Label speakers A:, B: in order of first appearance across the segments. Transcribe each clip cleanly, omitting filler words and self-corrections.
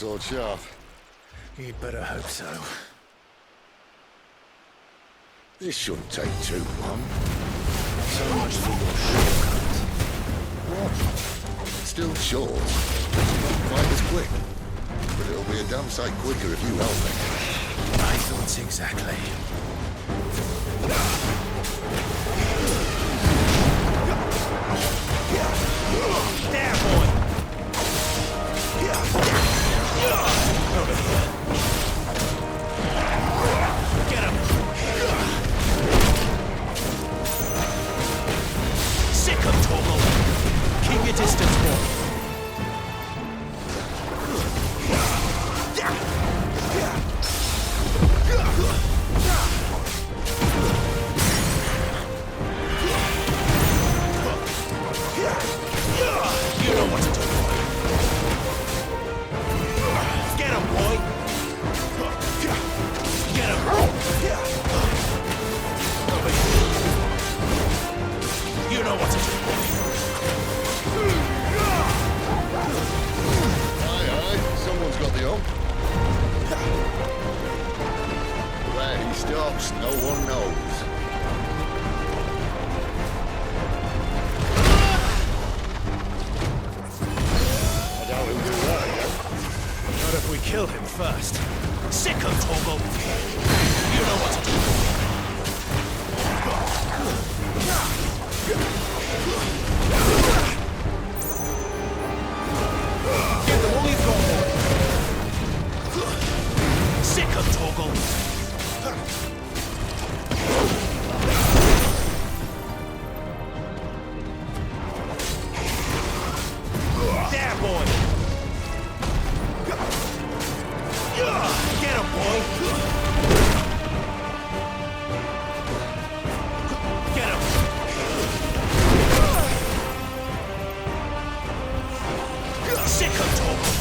A: sword sharp?
B: You'd better hope so.
A: This shouldn't take too long.
B: So much for your shortcut.
A: What? Still short. Not quite as quick. But it'll be a damn sight quicker if you help me.
B: My thoughts exactly. There, boy! Over here. Get him! Sick of Torgal! Keep your distance, boy! You know what to do, boy. Get him, boy. Get him. Over here. You know what to do, boy.
A: Aye, someone's got the hump. Where he stops, no one knows.
B: Not if we kill him first. Sick of Torgal. You know what to do. Get them all you've got, boy. Sick of Torgal. There, boy. Get him, boy! Get him! Sick of Torgal!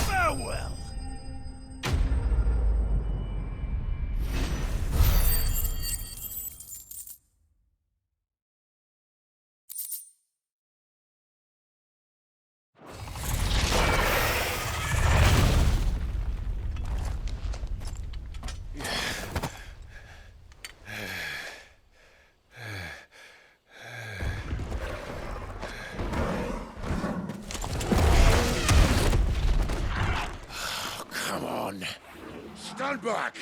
B: Farewell! Come on.
A: Stand back!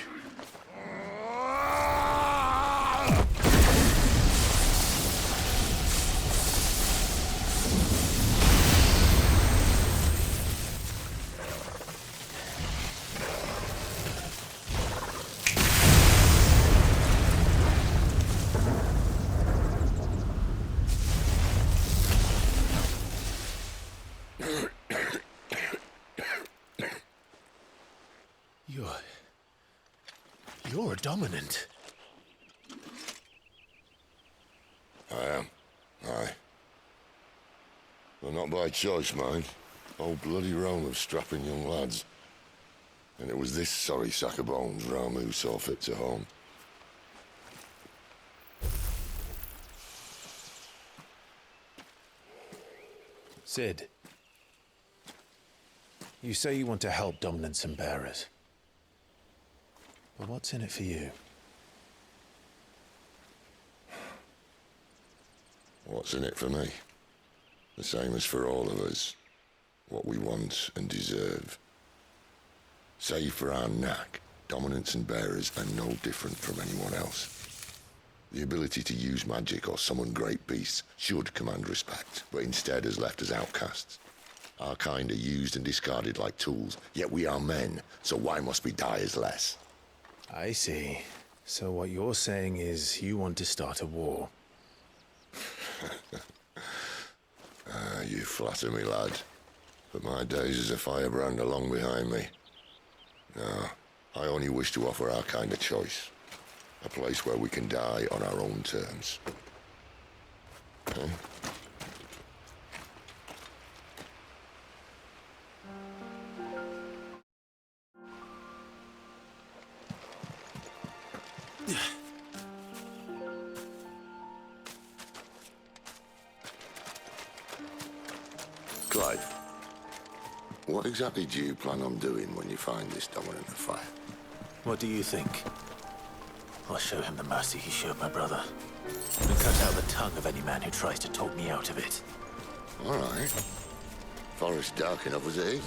B: You're dominant.
A: I am. Aye. But not by choice, mind. Whole bloody realm of strapping young lads. And it was this sorry sack of bones Ramu who saw fit to home.
B: Sid, you say you want to help dominants and bearers. But what's in it for you?
A: What's in it for me? The same as for all of us. What we want and deserve. Save for our knack, dominants and bearers are no different from anyone else. The ability to use magic or summon great beasts should command respect, but instead has left us outcasts. Our kind are used and discarded like tools, yet we are men, so why must we die as less?
B: I see. So what you're saying is you want to start a war.
A: You flatter me, lad. But my days as a firebrand are long behind me. No, I only wish to offer our kind a choice. A place where we can die on our own terms. Okay? Clive, what exactly do you plan on doing when you find this dominant of fire?
B: What do you think? I'll show him the mercy he showed my brother. And cut out the tongue of any man who tries to talk me out of it.
A: All right. Forest dark enough as it is.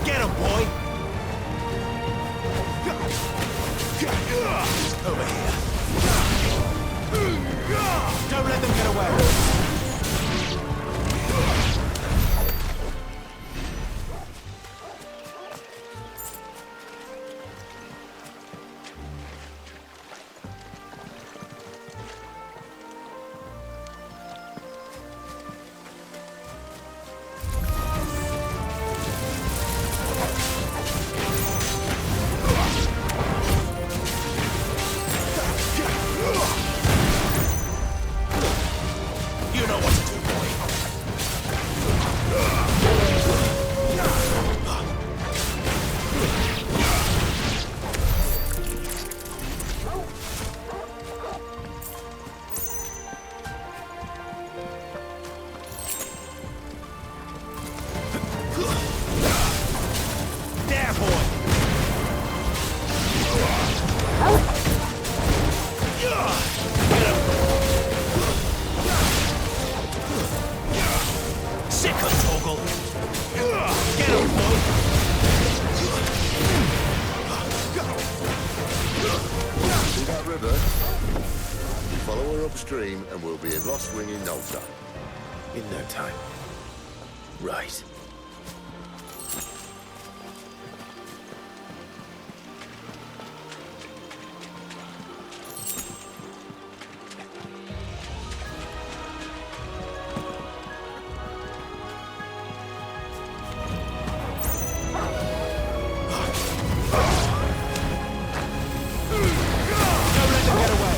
B: Get him, boy! Over here. Don't let them get away! You know what to do, boy. There, boy. Sick of Toggle. Get him, boy.
A: See that river? Follow her upstream and we'll be in Lost Wing in no time.
B: In no time. Right. Don't let them get away.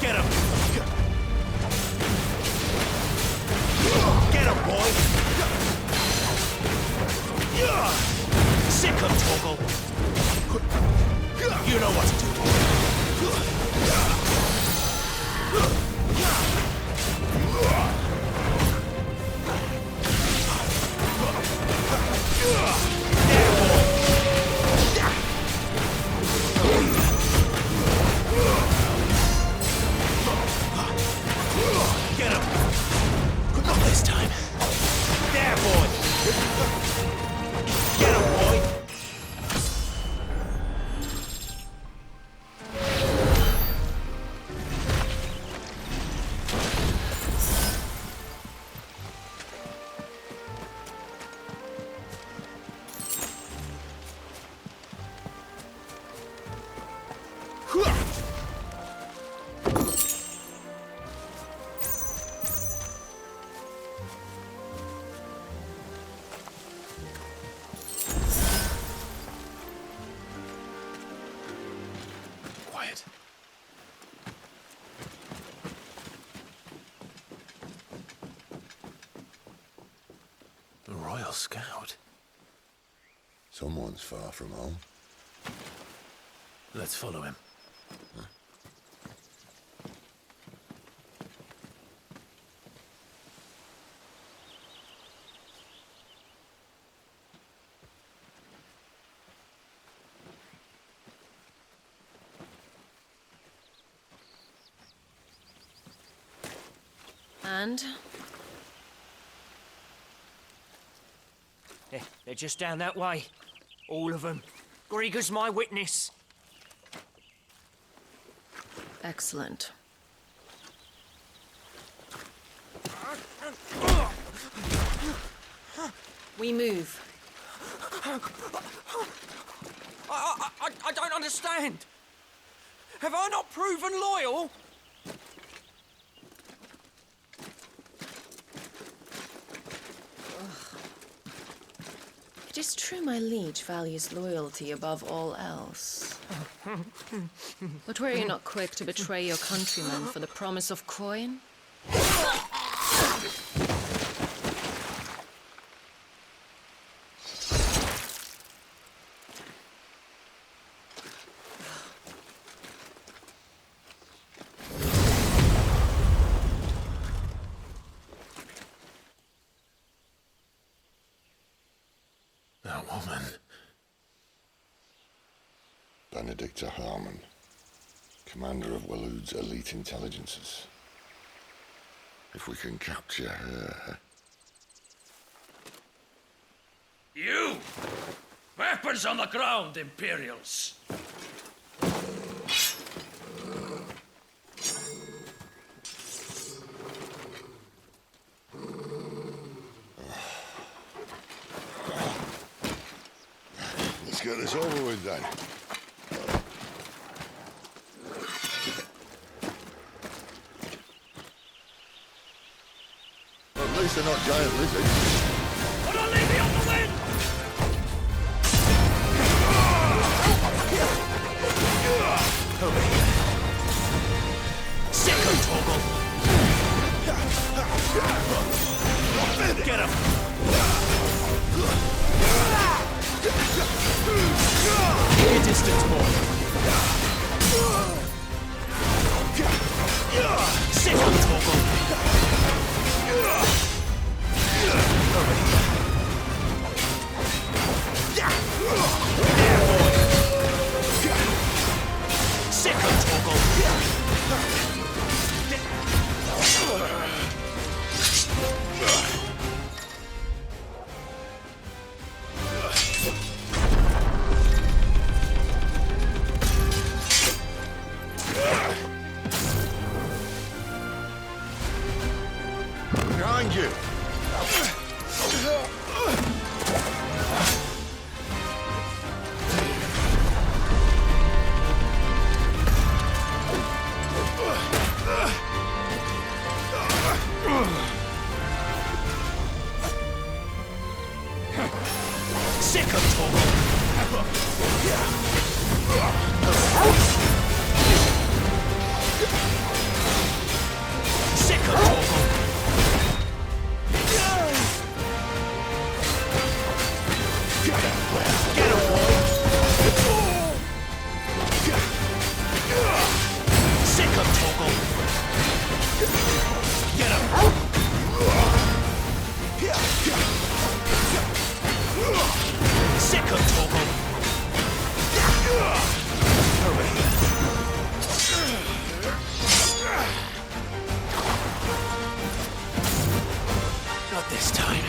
B: Get him. Get him, boy. Sick of Toggle. You know what to do, boy. There, boy. Get him. Not this time. There, boy. Get him, boy. Quiet. The Royal Scout.
A: Someone's far from home.
B: Let's follow him.
C: And?
D: They're just down that way. All of them. Grieger's my witness.
C: Excellent. We move.
D: I don't understand. Have I not proven loyal?
C: It is true my liege values loyalty above all else. But were you not quick to betray your countrymen for the promise of coin?
A: Benedicta Harmon, commander of Waloed's elite intelligences. If we can capture her...
E: You! Weapons on the ground, Imperials!
A: Let's get this over with then. At least they're not giant lizards.
E: But I'll leave you on the wind!
B: Over here. Sicko Torgal! Get him! Keep your distance, boy. Sicko Torgal! Over here. There, boy! Sicko Torgal!
A: Behind you!
B: Sicko Torgal! Sicko Torgal! Get him, boy! Sicko Torgal! Get him! Sicko Torgal! Over here. Not this time.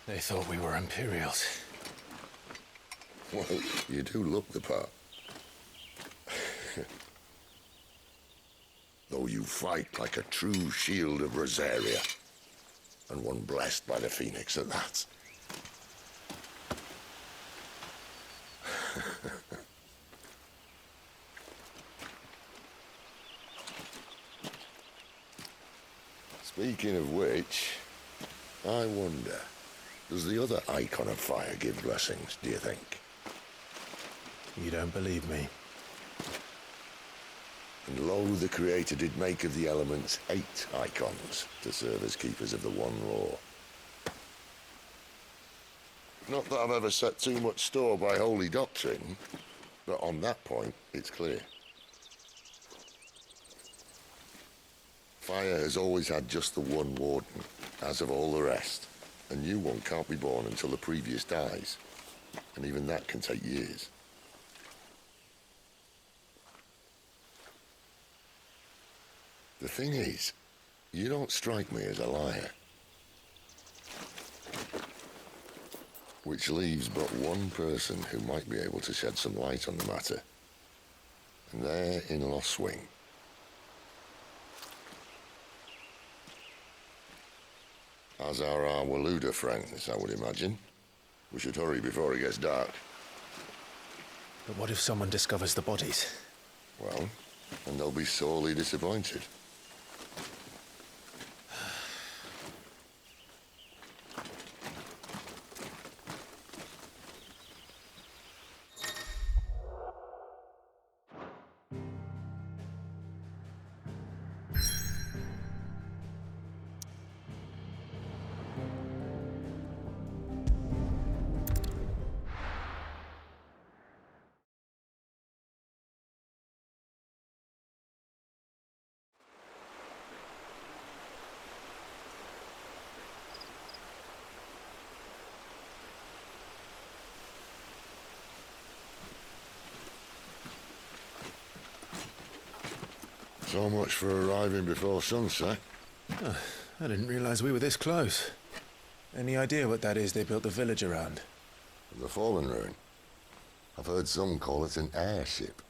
B: They thought we were Imperials.
A: Well, you do look the part. Though you fight like a true shield of Rosaria. And one blessed by the Phoenix at that. Speaking of which, I wonder, does the other icon of fire give blessings, do you think?
B: You don't believe me?
A: And lo, the Creator did make of the elements 8 icons to serve as keepers of the one law. Not that I've ever set too much store by holy doctrine, but on that point, it's clear. Fire has always had just the one warden, as of all the rest. A new one can't be born until the previous dies, and even that can take years. The thing is, you don't strike me as a liar. Which leaves but one person who might be able to shed some light on the matter. And they're in Lost Swing. As are our Waloeda friends, I would imagine. We should hurry before it gets dark.
B: But what if someone discovers the bodies?
A: Well, and they'll be sorely disappointed. So much for arriving before sunset.
F: Oh, I didn't realize we were this close. Any idea what that is they built the village around?
A: The Fallen Ruin. I've heard some call it an airship.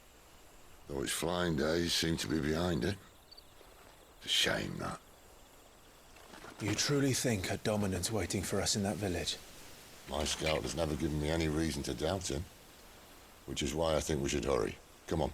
A: Though its flying days seem to be behind it. It's a shame, that.
F: You truly think a dominant's waiting for us in that village?
A: My scout has never given me any reason to doubt him. Which is why I think we should hurry. Come on.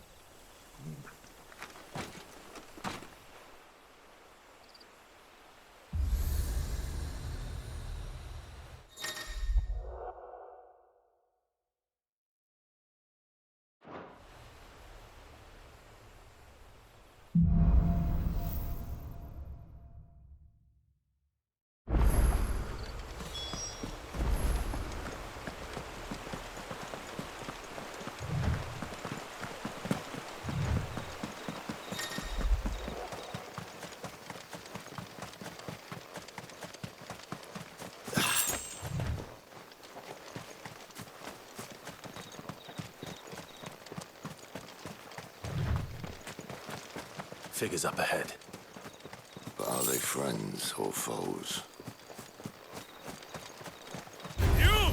B: Figures up ahead.
A: But are they friends or foes?
E: You!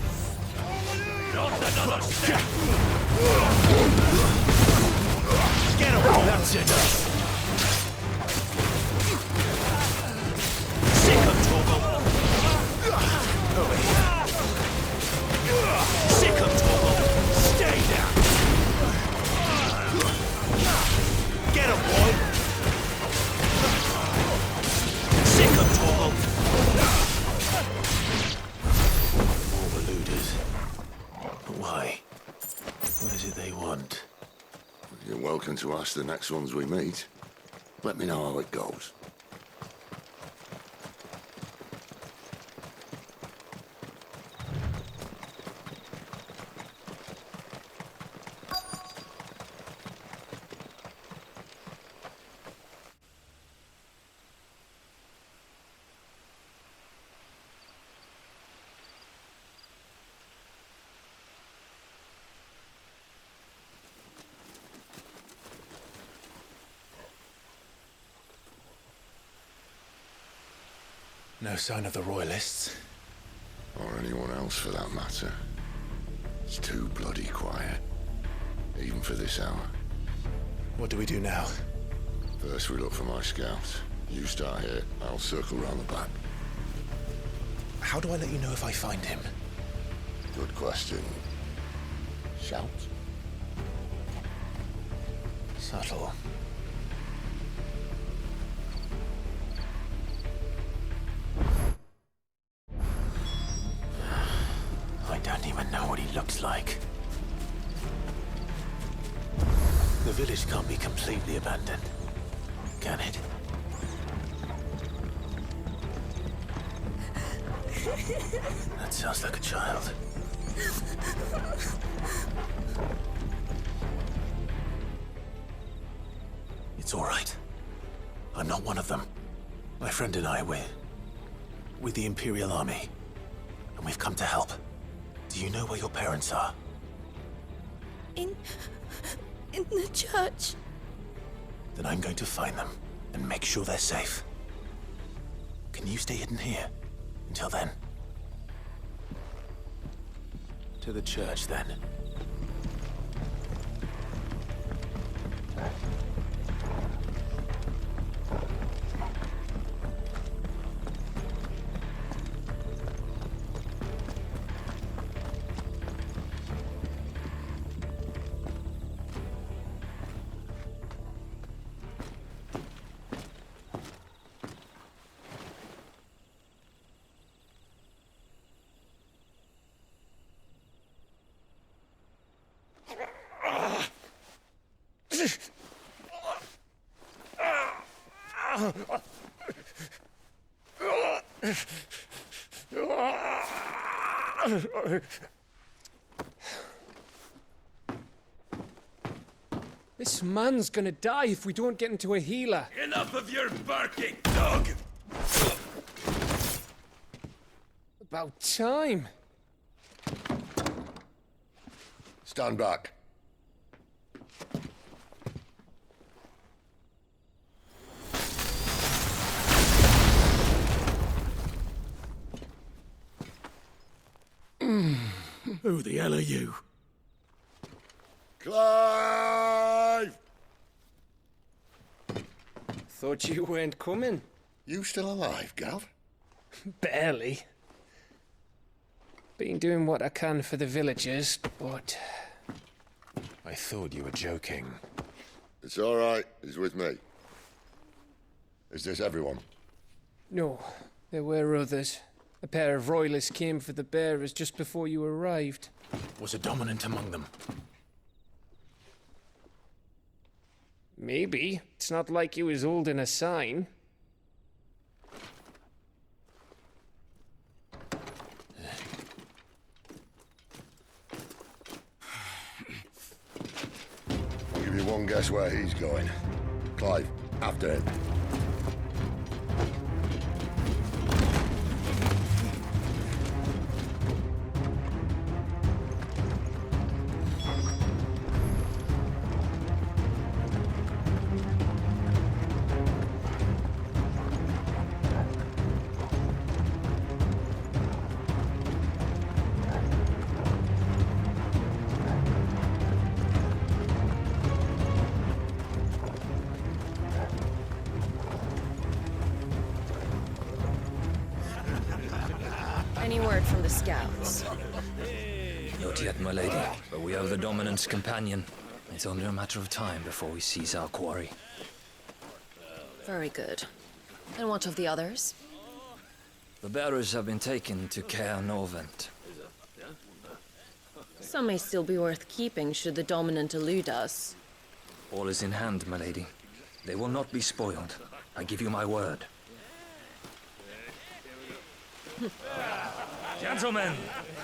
E: Not another step!
B: Get him! That's it! Sick of Torgal! Sick of Torgal! Stay down! Get him, boy! Sick of Torgal! More eluders. But why? What is it they want?
A: You're welcome to ask the next ones we meet. Let me know how it goes.
F: No sign of the Royalists.
A: Or anyone else for that matter. It's too bloody quiet. Even for this hour.
F: What do we do now?
A: First we look for my scout. You start here, I'll circle round the back.
F: How do I let you know if I find him?
A: Good question. Shout?
F: Subtle.
B: I don't even know what he looks like. The village can't be completely abandoned, can it? That sounds like a child. It's all right. I'm not one of them. My friend and I, we're with the Imperial Army, and we've come to help. Do you know where your parents are?
G: In the church.
B: Then I'm going to find them and make sure they're safe. Can you stay hidden here until then? To the church, then.
H: This man's gonna die if we don't get into a healer.
E: Enough of your barking, dog!
H: About time.
A: Stand back.
E: Who the hell are you?
A: Clive!
H: Thought you weren't coming.
A: You still alive, Gav?
H: Barely. Been doing what I can for the villagers, but...
F: I thought you were joking.
A: It's all right. He's with me. Is this everyone?
H: No, there were others. A pair of royalists came for the bearers just before you arrived.
B: Was a dominant among them?
H: Maybe. It's not like he was holding a sign.
A: I'll give you one guess where he's going. Clive, after him.
C: Any word from the scouts?
I: Not yet, my lady, but we have the dominant's companion. It's only a matter of time before we seize our quarry.
C: Very good. And what of the others?
I: The bearers have been taken to Caer Novent.
C: Some may still be worth keeping should the dominant elude us.
I: All is in hand, my lady. They will not be spoiled. I give you my word.
E: Gentlemen,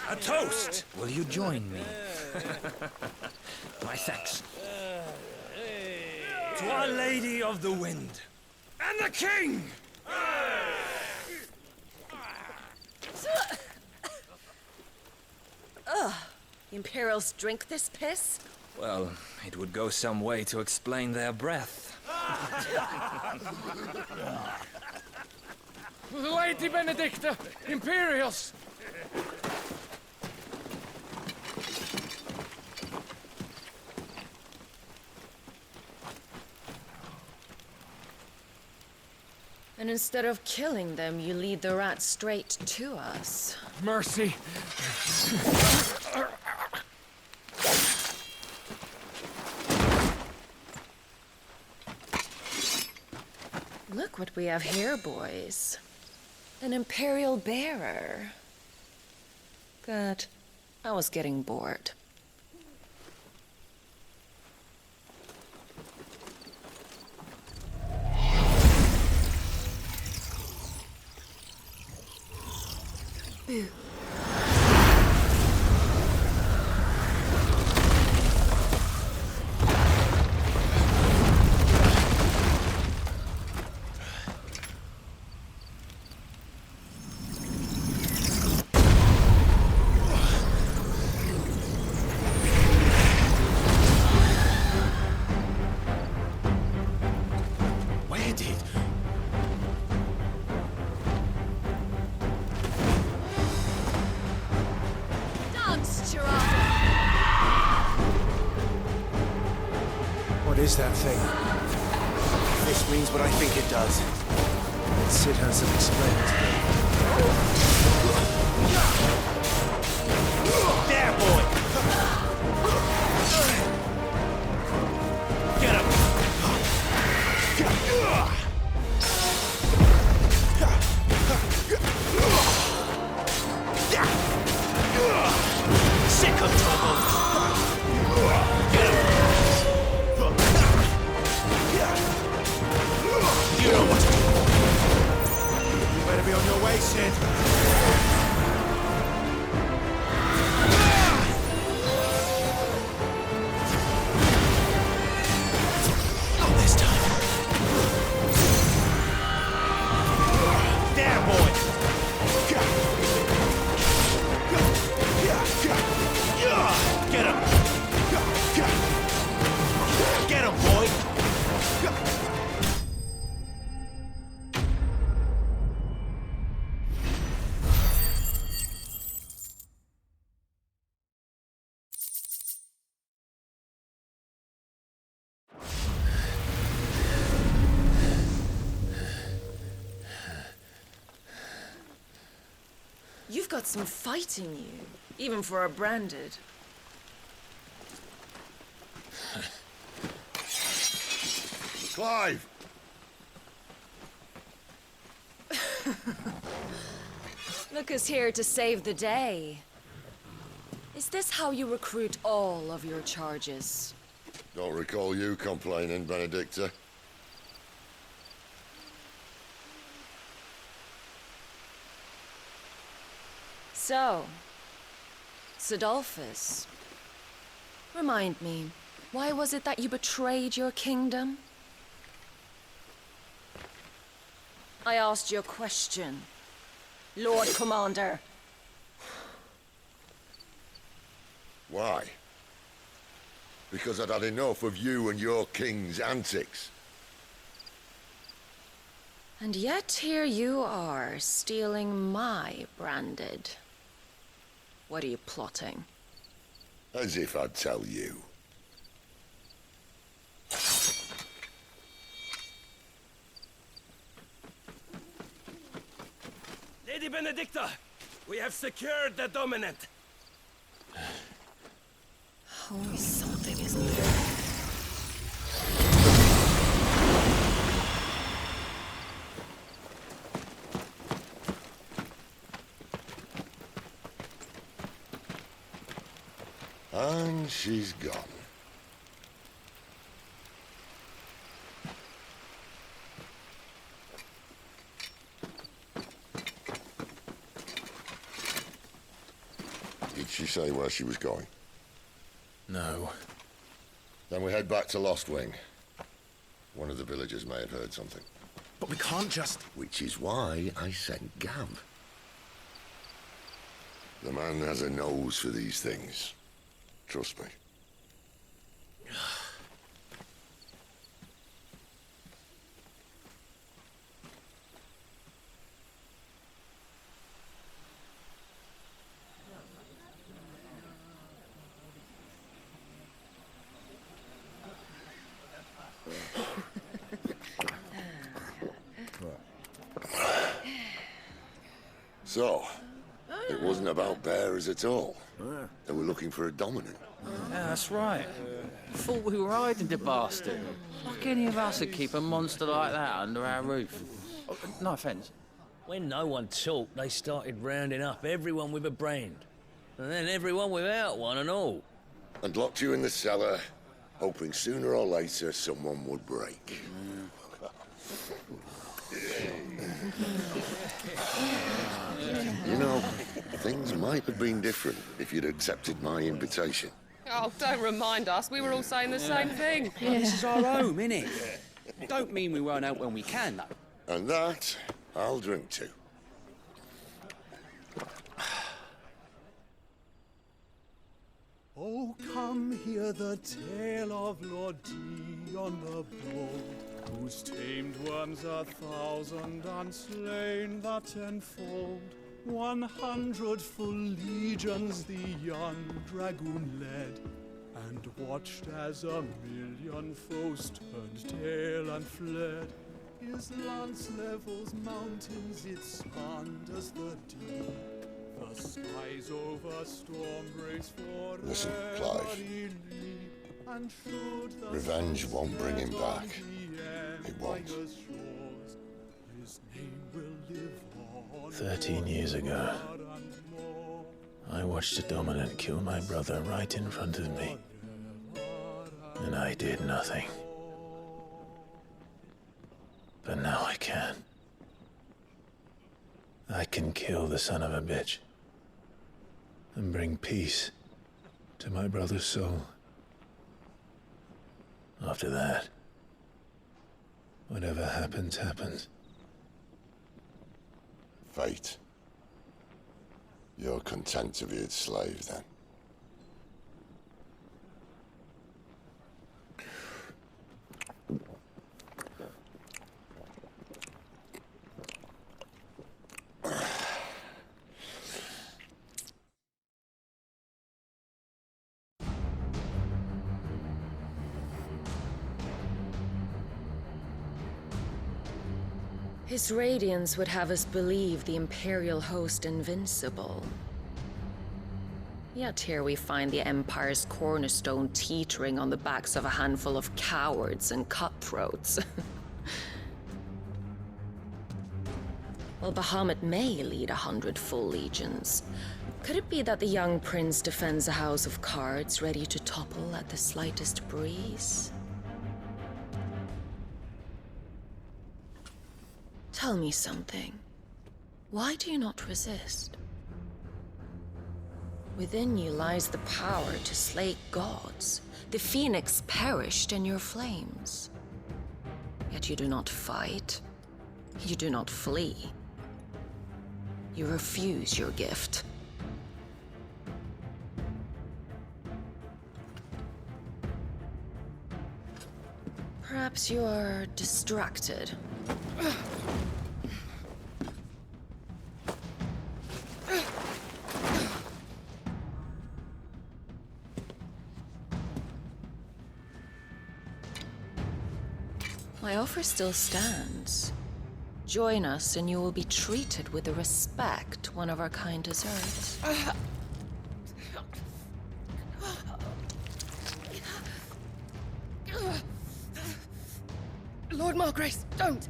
E: a toast!
I: Will you join me? My thanks.
E: To Our Lady of the Wind. And the King!
C: The Imperials drink this piss?
I: Well, it would go some way to explain their breath.
H: Lady Benedicta! Imperials!
C: And instead of killing them, you lead the rats straight to us.
H: Mercy!
C: Look what we have here, boys. An Imperial bearer. Good. I was getting bored. Boo.
B: Where did?
F: What is that thing?
B: This means what I think it does.
F: Sid has some explaining to do.
E: There, boy! Get him! Sick of trouble! Get him! You know what
C: got some fight in you, even for a branded.
A: Clive!
C: Look who's here to save the day. Is this how you recruit all of your charges?
A: Don't recall you complaining, Benedicta.
C: So, Sidolphus, remind me, why was it that you betrayed your kingdom? I asked you a question, Lord Commander.
A: Why? Because I'd had enough of you and your king's antics.
C: And yet here you are, stealing my branded. What are you plotting?
A: As if I'd tell you.
E: Lady Benedicta, we have secured the dominant.
C: Always something, isn't there?
A: And she's gone. Did she say where she was going?
F: No.
A: Then we head back to Lost Wing. One of the villagers may have heard something.
F: But we can't just...
A: Which is why I sent Gav. The man has a nose for these things. Trust me. So, it wasn't about bearers at all. They were looking for a dominant.
J: Yeah, that's right. Thought we were hiding the bastard. Like any of us would keep a monster like that under our roof. Oh, no offence.
K: When no one talked, they started rounding up everyone with a brand. And then everyone without one and all.
A: And locked you in the cellar, hoping sooner or later someone would break. You know, things might have been different if you'd accepted my invitation.
L: Oh, don't remind us. We were all saying the same thing.
M: This is our home, innit? Don't mean we won't out when we can, though.
A: And that, I'll drink to.
N: Oh, come hear the tale of Lord Dion the Bold, whose tamed worms 1,000 and slain the tenfold. 100 full legions the young dragoon led, and watched as 1,000,000 foes turned tail and fled. His lance levels mountains, it spanned as the deep. The skies over storm breaks for
A: Listen, Clive. Revenge won't bring him back. It won't.
F: 13 years ago, I watched a dominant kill my brother right in front of me. And I did nothing. But now I can. I can kill the son of a bitch. And bring peace to my brother's soul. After that, whatever happens, happens.
A: Fate. You're content to be its slave, then?
C: His radiance would have us believe the Imperial host invincible. Yet here we find the Empire's cornerstone teetering on the backs of a handful of cowards and cutthroats. Well, Bahamut may lead 100 full legions. Could it be that the young prince defends a house of cards ready to topple at the slightest breeze? Tell me something. Why do you not resist? Within you lies the power to slay gods. The phoenix perished in your flames. Yet you do not fight. You do not flee. You refuse your gift. Perhaps you are distracted. My offer still stands. Join us and you will be treated with the respect one of our kind deserves.
G: Lord Margrace, don't!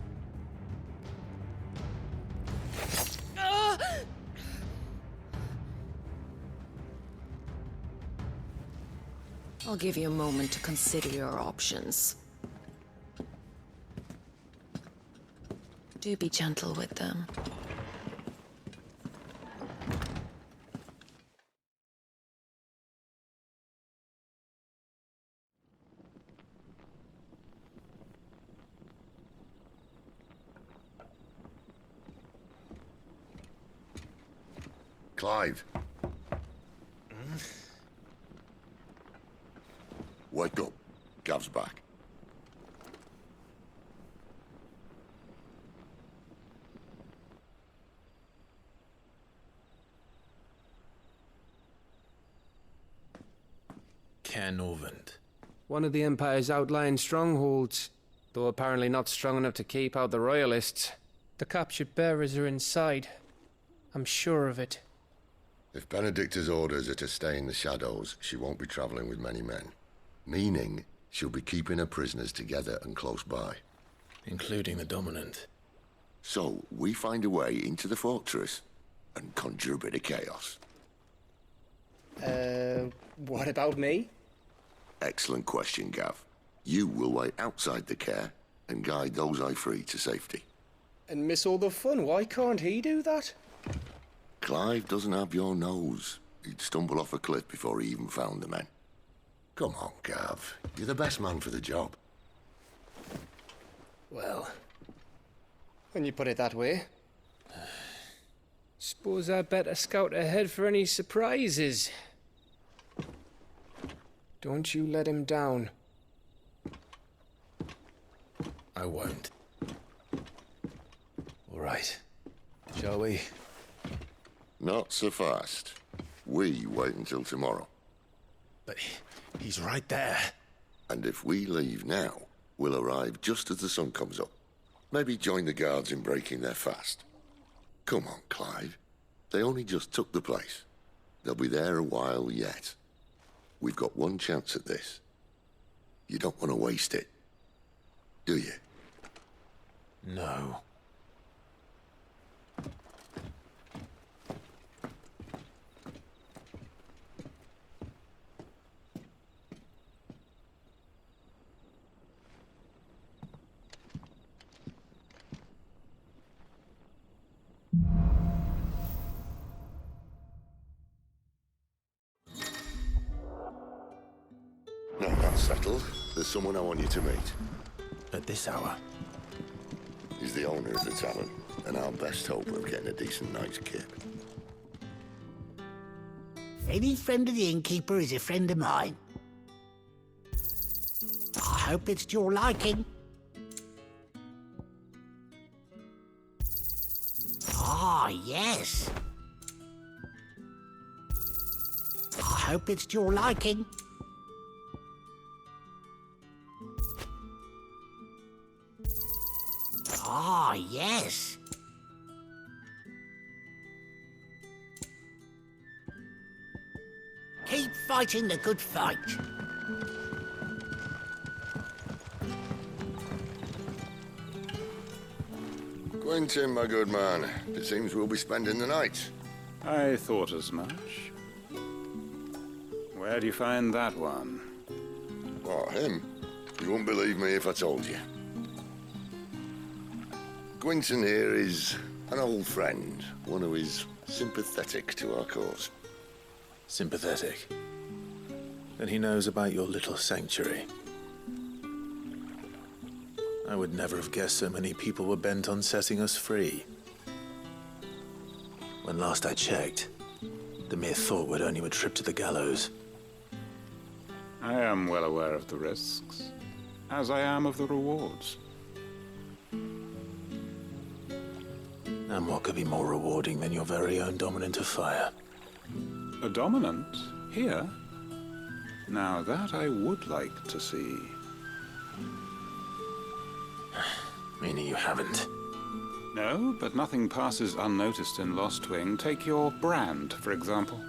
C: I'll give you a moment to consider your options. Do be gentle with them.
A: Clive. Wake up. Gav's back.
H: One of the Empire's outlying strongholds, though apparently not strong enough to keep out the Royalists. The captured bearers are inside. I'm sure of it.
A: If Benedicta's orders are to stay in the shadows, she won't be traveling with many men. Meaning, she'll be keeping her prisoners together and close by.
F: Including the Dominant.
A: So, we find a way into the fortress and conjure a bit of chaos.
H: What about me?
A: Excellent question, Gav. You will wait outside the care and guide those I free to safety.
H: And miss all the fun. Why can't he do that?
A: Clive doesn't have your nose. He'd stumble off a cliff before he even found the men. Come on, Gav. You're the best man for the job.
H: Well, when you put it that way. Suppose I'd better scout ahead for any surprises. Don't you let him down.
F: I won't. All right. Shall we?
A: Not so fast. We wait until tomorrow.
F: But he's right there.
A: And if we leave now, we'll arrive just as the sun comes up. Maybe join the guards in breaking their fast. Come on, Clive. They only just took the place. They'll be there a while yet. We've got one chance at this. You don't want to waste it, do you?
F: No.
A: Now that's settled. There's someone I want you to meet.
F: At this hour?
A: He's the owner of the tavern, and our best hope of getting a decent night's kip.
O: Any friend of the innkeeper is a friend of mine. I hope it's to your liking. Ah, yes. I hope it's to your liking. Ah, yes. Keep fighting the good fight.
A: Quentin, my good man, it seems we'll be spending the night.
P: I thought as much. Where do you find that one?
A: Oh, him? You wouldn't believe me if I told you. Quentin here is an old friend, one who is sympathetic to our cause.
F: Sympathetic? Then he knows about your little sanctuary. I would never have guessed so many people were bent on setting us free. When last I checked, the mere thought would earn you a trip to the gallows.
P: I am well aware of the risks, as I am of the rewards.
F: And what could be more rewarding than your very own dominant of fire?
P: A dominant? Here? Now that I would like to see.
F: Meaning you haven't?
P: No, but nothing passes unnoticed in Lost Wing. Take your brand, for example.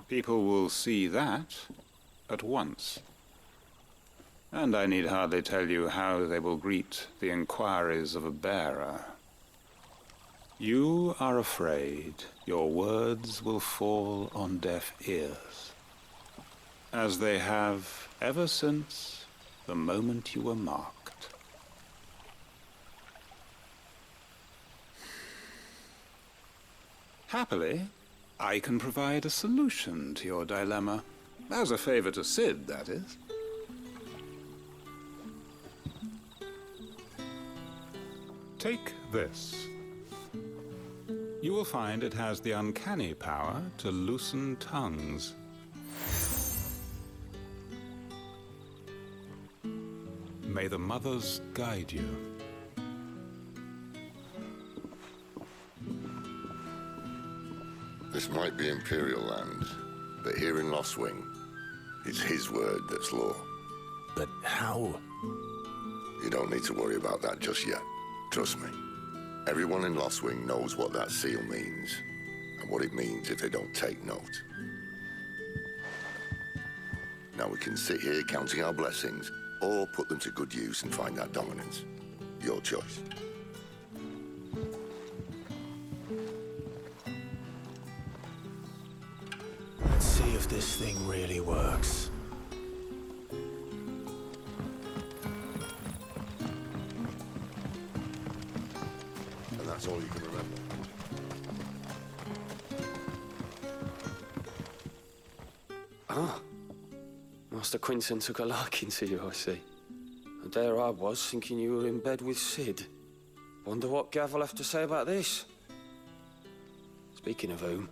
P: People will see that at once. And I need hardly tell you how they will greet the inquiries of a bearer. You are afraid your words will fall on deaf ears, as they have ever since the moment you were marked. Happily, I can provide a solution to your dilemma. As a favor to Sid, that is. Take this. You will find it has the uncanny power to loosen tongues. May the mothers guide you.
A: This might be Imperial land, but here in Lost Wing, it's his word that's law.
F: But how?
A: You don't need to worry about that just yet. Trust me. Everyone in Lost Wing knows what that seal means, and what it means if they don't take note. Now we can sit here counting our blessings, or put them to good use and find that dominance. Your choice.
F: Let's see if this thing really works.
A: And that's all you can remember.
H: Ah. Master Quinton took a liking to you, I see. And there I was, thinking you were in bed with Sid. Wonder what Gav will have to say about this. Speaking of whom,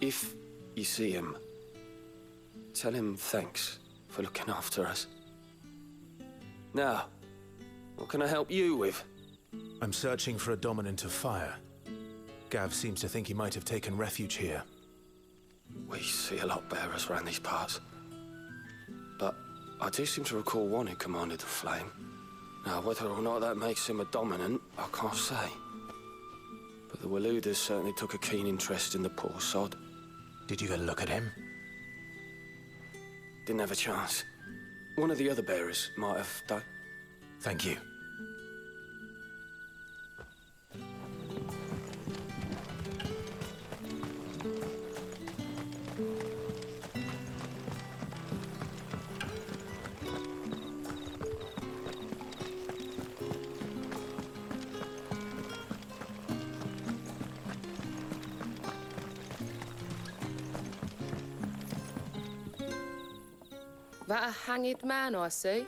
H: if you see him, tell him thanks for looking after us. Now, what can I help you with?
F: I'm searching for a dominant of fire. Gav seems to think he might have taken refuge here.
H: We see a lot bearers around these parts. But I do seem to recall one who commanded the flame. Now, whether or not that makes him a dominant, I can't say. But the Waluders certainly took a keen interest in the poor sod.
F: Did you get a look at him?
H: Didn't have a chance. One of the other bearers might have, though.
F: Thank you.
L: That a hanged man I see?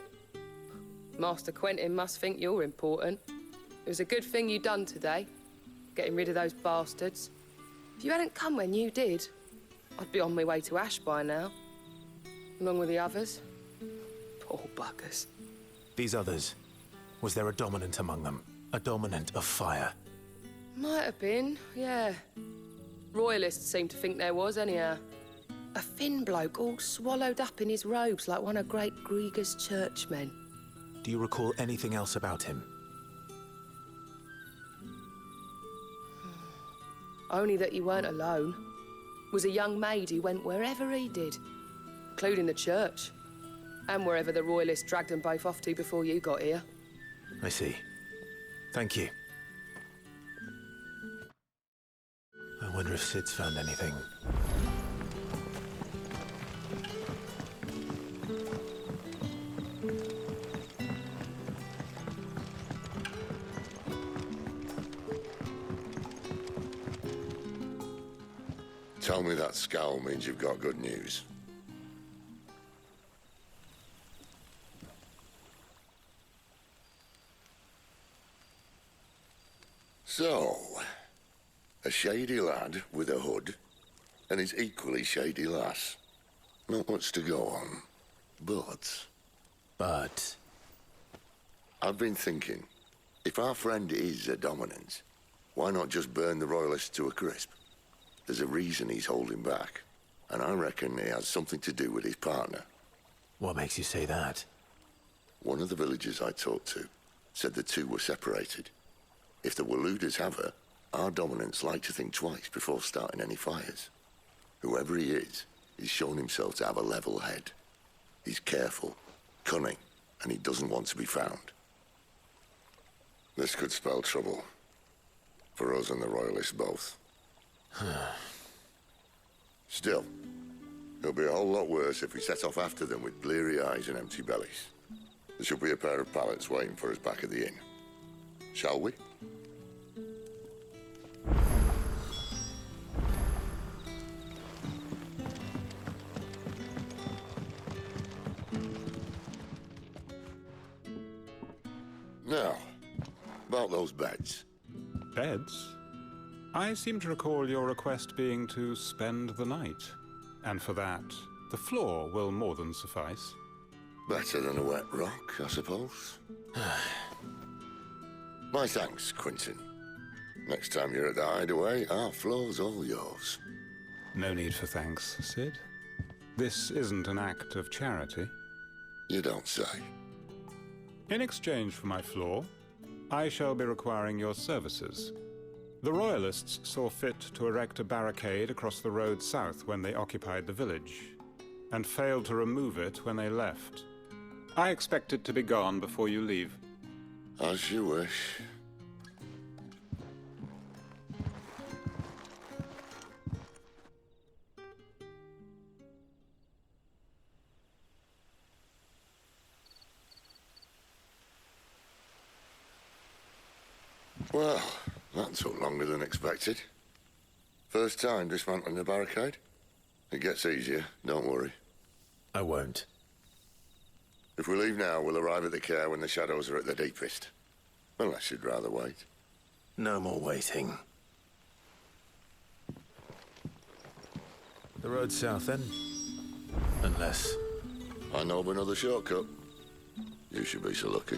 L: Master Quentin must think you're important. It was a good thing you done today, getting rid of those bastards. If you hadn't come when you did, I'd be on my way to Ash by now, along with the others. Poor buggers.
F: These others, was there a dominant among them? A dominant of fire?
L: Might have been, yeah. Royalists seem to think there was, anyhow. A thin bloke all swallowed up in his robes like one of great Grieger's churchmen.
B: Do you recall anything else about him?
L: Only that he weren't alone. Was a young maid who went wherever he did, including the church, and wherever the royalists dragged them both off to before you got here.
B: I see. Thank you. I wonder if Sid's found anything.
A: Tell me that scowl means you've got good news. So, a shady lad with a hood, and his equally shady lass. Not much to go on, but... I've been thinking, if our friend is a dominant, why not just burn the royalists to a crisp? There's a reason he's holding back, and I reckon he has something to do with his partner.
B: What makes you say that?
A: One of the villagers I talked to said the two were separated. If the Waluders have her, our dominants like to think twice before starting any fires. Whoever he is, he's shown himself to have a level head. He's careful, cunning, and he doesn't want to be found. This could spell trouble. For us and the royalists both. Still, it'll be a whole lot worse if we set off after them with bleary eyes and empty bellies. There should be a pair of pallets waiting for us back at the inn. Shall we? Now, about those beds.
P: Beds? I seem to recall your request being to spend the night. And for that, the floor will more than suffice.
A: Better than a wet rock, I suppose. My thanks, Quentin. Next time you're at the hideaway, our floor's all yours.
P: No need for thanks, Sid. This isn't an act of charity.
A: You don't say.
P: In exchange for my floor, I shall be requiring your services. The Royalists saw fit to erect a barricade across the road south when they occupied the village, and failed to remove it when they left. I expect it to be gone before you leave.
A: As you wish. Well, that took longer than expected. First time dismantling a barricade? It gets easier, don't worry.
B: I won't.
A: If we leave now, we'll arrive at the care when the shadows are at their deepest. Unless you'd rather wait.
B: No more waiting. The road south, then? Unless...
A: I know of another shortcut. You should be so lucky.